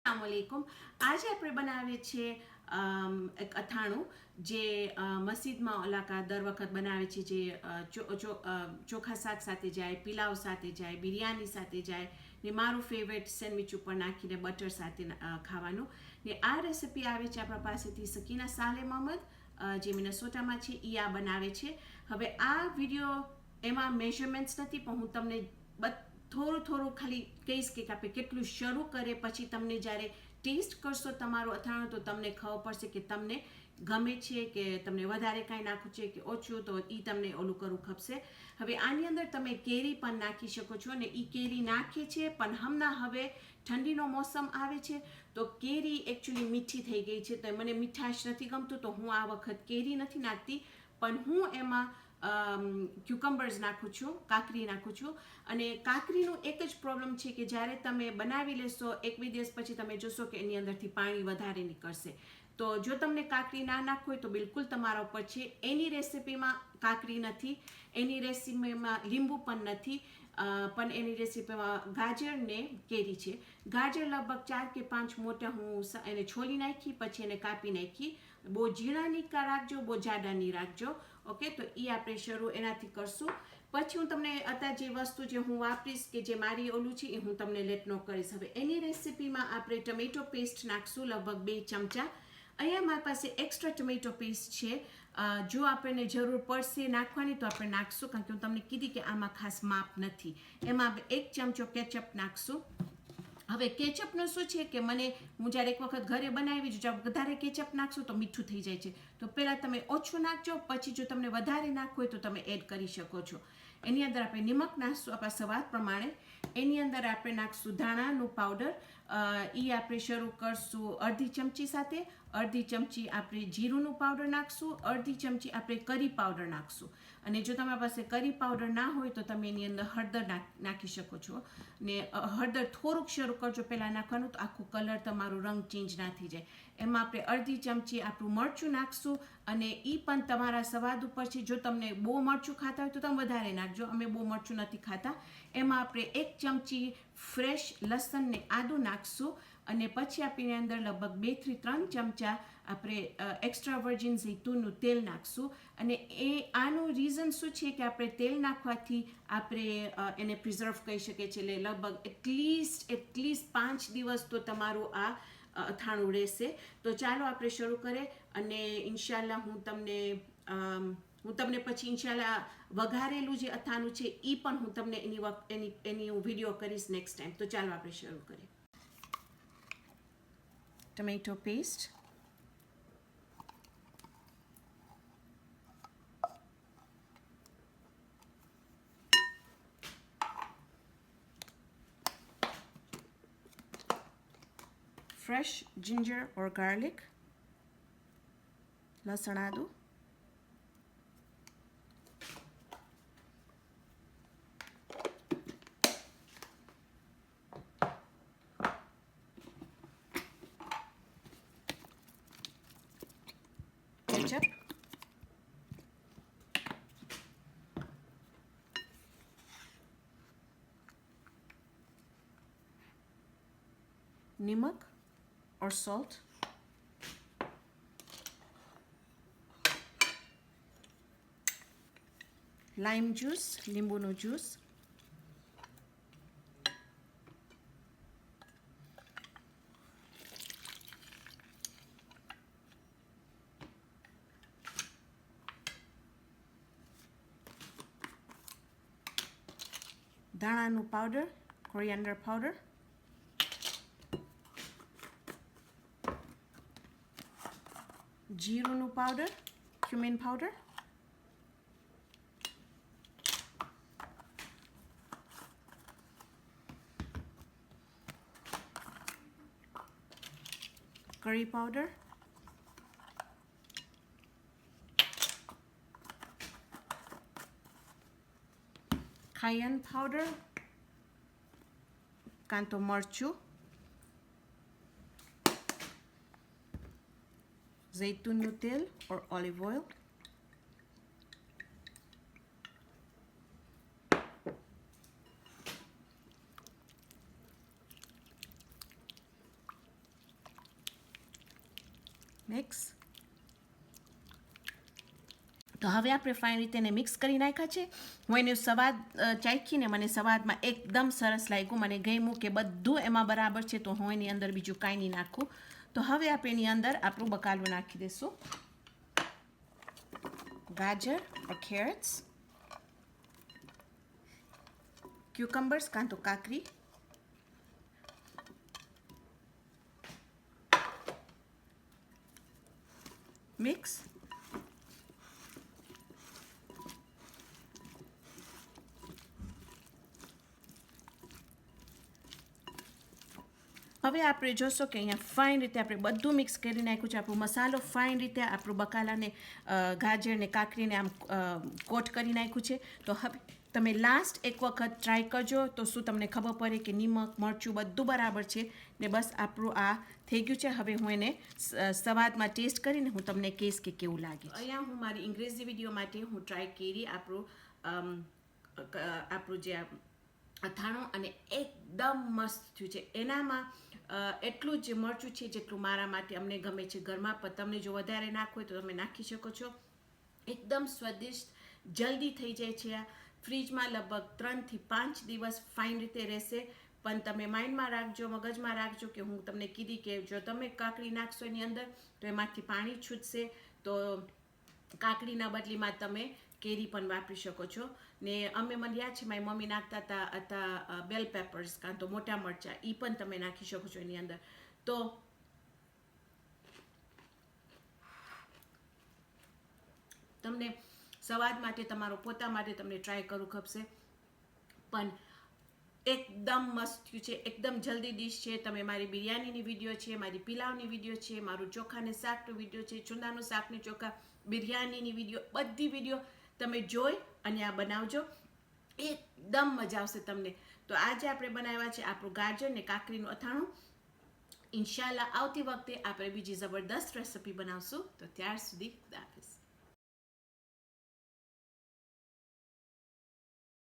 अस्सलामुअलैकुम। आज આપણે બનાવીએ છીએ એક અથાણું જે મસ્જિદમાં ઓલાકા દર વખત બનાવે છે, જે ચોખા શાક સાથે જાય, પિલાવ સાથે જાય, બિરયાની સાથે જાય ને મારું ફેવરેટ સેન્ડવિચ ઉપર નાખીને બટર સાથે ખાવાનું ને આ રેસિપી આવે છે આપણા પાસેથી સકીના સાલે મોહમ્મદ, જે મિનેસોટામાં છે. એ આ બનાવે છે. હવે આ વિડીયો એમાં મેઝરમેન્ટ્સ નથી, પણ હું તમને થોડું ખાલી કહીશ કે આપણે કેટલું શરૂ કરે, પછી તમને જ્યારે ટેસ્ટ કરશો તમારું અથાણું તો તમને ખબર પડશે કે તમને ગમે છે કે તમને વધારે કાંઈ નાખવું છે કે ઓછું, તો એ તમને ઓલું કરવું ખપશે. હવે આની અંદર તમે કેરી પણ નાખી શકો છો ને એ કેરી નાખે છે, પણ હમણાં હવે ઠંડીનો મોસમ આવે છે તો કેરી એકચ્યુઅલી મીઠી થઈ ગઈ છે, તો મને મીઠાશ નથી ગમતું, તો હું આ વખત કેરી નથી નાખતી, પણ હું એમાં ક્યુકમ્બર્સ નાખું છું, કાકરી નાખું છું. અને કાકરીનું એક જ પ્રોબ્લેમ છે કે જ્યારે તમે બનાવી લેશો 1-2 દિવસ પછી તમે જોશો કે એની અંદરથી પાણી વધારે નીકળશે. તો જો તમને કાકરી ના નાખવું હોય તો બિલકુલ તમારા ઉપર છે. એની રેસિપીમાં કાકરી નથી, એની રેસિપીમાં લીંબુ પણ નથી, પણ એની રેસિપીમાં ગાજર ને કેરી છે. ગાજર લગભગ 4 કે 5 મોટા હું એને છોલી નાખી, પછી એને કાપી નાખી. બહુ ઝીણા નહીં રાખજો, બહુ જાડા નહીં રાખજો. ઓકે, તો એ આપણે શરૂ એનાથી કરશું. પછી હું તમને અત્યારે જે વસ્તુ જે હું વાપરીશ કે જે મારી ઓલું છે એ હું તમને લેટ નો કરીશ. હવે એની રેસિપીમાં આપણે ટમેટો પેસ્ટ નાખશું, લગભગ 2 ચમચા. અહીંયા મારી પાસે એક્સ્ટ્રા ટમેટો પેસ્ટ છે, જો આપણને જરૂર પડશે નાખવાની તો આપણે નાખશું, કારણ કે હું તમને કીધી કે આમાં ખાસ માપ નથી. એમાં 1 ચમચો કેચઅપ નાખશું. હવે કેચઅપનું શું છે કે હું જ્યારે એક વખત ઘરે બનાવી જો વધારે કેચઅપ નાખશો તો મીઠું થઈ જાય છે, તો પહેલાં તમે ઓછું નાખજો, પછી જો તમને વધારે નાખવું હોય તો તમે એડ કરી શકો છો. એની અંદર આપણે નિમક નાખશું આપણા સ્વાદ પ્રમાણે. એની અંદર આપણે નાખશું ધાણાનું પાવડર, એ આપણે શરૂ કરશું 1/2 ચમચી સાથે. 1/2 ચમચી આપણે જીરુંનું પાવડર નાખશું. 1/2 ચમચી આપણે કરી પાવડર નાખશું. અને જો તમારી પાસે કરી પાવડર ના હોય તો તમે એની અંદર હળદર નાખી શકો છો. ને હળદર થોડુંક શરૂ કરજો પહેલાં નાખવાનું, તો આખું કલર તમારું રંગ ચેન્જ ના થઈ જાય. એમાં આપણે 1/2 ચમચી આપણું મરચું નાખશું, અને એ પણ તમારા સ્વાદ ઉપર છે. જો તમને બહુ મરચું ખાતા હોય તો તમે વધારે નાખજો, અમે બહુ મરચું નથી ખાતા. એમાં આપણે 1 ચમચી ફ્રેશ લસણ ને આદું નાખશું, અને પછી આપણે અંદર લગભગ 2 થી 3 ચમચા આપણે એક્સ્ટ્રા વર્જિન ઝૈતુનનું તેલ નાખશું. અને આનું રીઝન શું છે કે આપણે તેલ નાખવાથી આપણે એને પ્રિઝર્વ કરી શકીએ છીએ, એટલે લગભગ એટલીસ્ટ 5 દિવસ તો તમારું આ અથાણું રહેશે. તો ચાલો આપણે શરૂ કરીએ, અને ઇન્શાલ્લાહ હું તમને પછી ઇન્શાલ્લાહ વઘારેલું જે અથાણું છે એ પણ હું તમને એની હું વિડીયો કરીશ નેક્સ્ટ ટાઈમ. તો ચાલો આપણે શરૂ કરીએ. Tomato paste, fresh ginger or garlic, લસણ આદું, કેચઅપ, નિમક or salt, lime juice, લીંબુનું જ્યુસ, ધાણાનું પાવડર, કોરિએન્ડર પાવડર, જીરુંનું powder, cumin powder, curry powder, cayenne powder, કાં તો મરચું, ઝૈતુનનું તેલ or olive oil, મિક્સ. તો હવે આપણે ફાઇન રીતે એને મિક્સ કરી નાખ્યા છે. હું એનો સ્વાદ ચાખીને મને સ્વાદમાં એકદમ સરસ લાગ્યું, મને ગમ્યું કે બધું એમાં બરાબર છે, તો હું એની અંદર બીજું કાંઈ નહીં નાખું. તો હવે આપણે એની અંદર આપણું બકાલું નાખી દઈશું. ગાજર કેરેટ્સ, ક્યુકમ્બર્સ કાં તો કાકરી, મિક્સ. હવે આપણે જોશો કે અહીંયા ફાઇન રીતે આપણે બધું મિક્સ કરી નાખ્યું છે. આપણો મસાલો ફાઇન રીતે આપણું બકાલાને ગાજરને કાકરીને આમ કોટ કરી નાખ્યું છે. તો હવે તમે લાસ્ટ એક વખત ટ્રાય કરજો, તો શું તમને ખબર પડે કે નિમક મરચું બધું બરાબર છે ને. બસ આપણું આ થઈ ગયું છે. હવે હું એને સ્વાદમાં ટેસ્ટ કરીને હું તમને કહીશ કે કેવું લાગે. અહીંયા હું મારી ઇંગ્રેજી વિડીયો માટે હું ટ્રાય કરી આપણું જે અથાણું, અને એકદમ મસ્ત થયું છે. એનામાં એટલું જ મરચું છે જેટલું મારા માટે અમને ગમે છે ઘરમાં, પણ તમને જો વધારે નાખવું હોય તો તમે નાખી શકો છો. એકદમ સ્વાદિષ્ટ, જલ્દી થઈ જાય છે. આ ફ્રીજમાં લગભગ 3 થી 5 દિવસ ફાઇન રીતે રહેશે. પણ તમે માઇન્ડમાં રાખજો, મગજમાં રાખજો કે હું તમને કીધી કે જો તમે કાકડી નાખશો એની અંદર તો એમાંથી પાણી છૂટશે. તો કાકડીના બદલીમાં તમે કેરી પણ વાપરી શકો છો. ને મને યાદ છે મારી મમ્મી નાખતા હતા બેલ પેપર્સ કાં તો મોટા મરચાં, એ પણ તમે નાખી શકો છો એની અંદર. તો તમને સ્વાદ માટે, તમારો પોતા માટે તમને ટ્રાય કરવું ખપશે. પણ એકદમ મસ્ત થયું છે, એકદમ જલ્દી ડીશ છે. તમે મારી બિરયાનીની વિડીયો છે, મારી પુલાવની વિડીયો છે, મારું ચોખાને શાકનું વિડીયો છે, ચૂંદાનું શાકની ચોખા, બિરયાનીની વિડીયો, બધી વિડીયો તમે જોઈ અને આ બનાવજો. એકદમ મજા આવશે તમને. તો આજે આપણે બનાવ્યા છે આપણું ગાજર ને કાકરીનું અથાણું. ઇન્શાલ્લાહ આવતી વખતે આપણે બીજી જબરદસ્ત રેસિપી બનાવશું. તો ત્યાર સુધી ખુદા હાફિઝ.